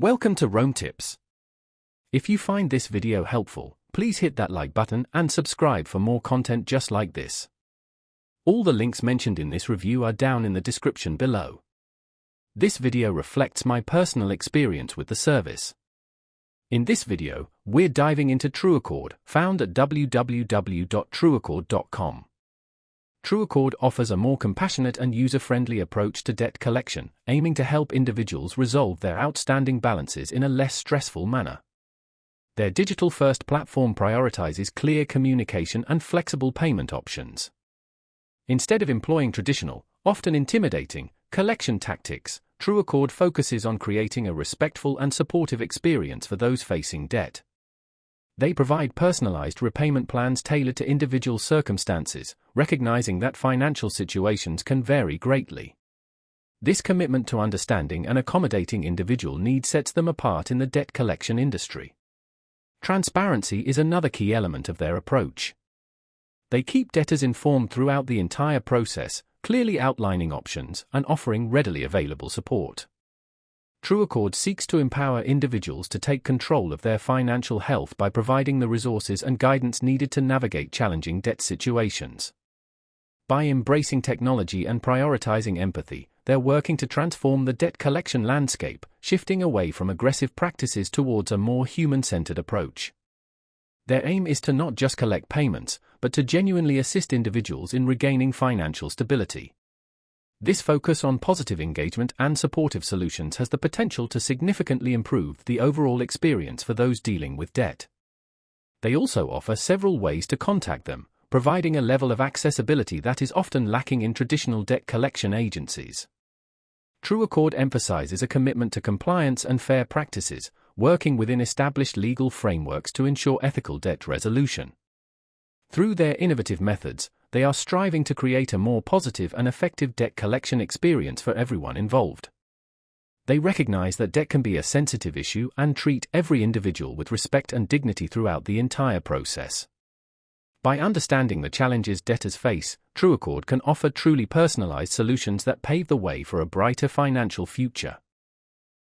Welcome to Rome Tips. If you find this video helpful, please hit that like button and subscribe for more content just like this. All the links mentioned in this review are down in the description below. This video reflects my personal experience with the service. In this video, we're diving into TrueAccord, found at www.trueaccord.com. TrueAccord offers a more compassionate and user-friendly approach to debt collection, aiming to help individuals resolve their outstanding balances in a less stressful manner. Their digital-first platform prioritizes clear communication and flexible payment options. Instead of employing traditional, often intimidating, collection tactics, TrueAccord focuses on creating a respectful and supportive experience for those facing debt. They provide personalized repayment plans tailored to individual circumstances, recognizing that financial situations can vary greatly. This commitment to understanding and accommodating individual needs sets them apart in the debt collection industry. Transparency is another key element of their approach. They keep debtors informed throughout the entire process, clearly outlining options and offering readily available support. TrueAccord seeks to empower individuals to take control of their financial health by providing the resources and guidance needed to navigate challenging debt situations. By embracing technology and prioritizing empathy, they're working to transform the debt collection landscape, shifting away from aggressive practices towards a more human-centered approach. Their aim is to not just collect payments, but to genuinely assist individuals in regaining financial stability. This focus on positive engagement and supportive solutions has the potential to significantly improve the overall experience for those dealing with debt. They also offer several ways to contact them, providing a level of accessibility that is often lacking in traditional debt collection agencies. TrueAccord emphasizes a commitment to compliance and fair practices, working within established legal frameworks to ensure ethical debt resolution. Through their innovative methods, they are striving to create a more positive and effective debt collection experience for everyone involved. They recognize that debt can be a sensitive issue and treat every individual with respect and dignity throughout the entire process. By understanding the challenges debtors face, TrueAccord can offer truly personalized solutions that pave the way for a brighter financial future.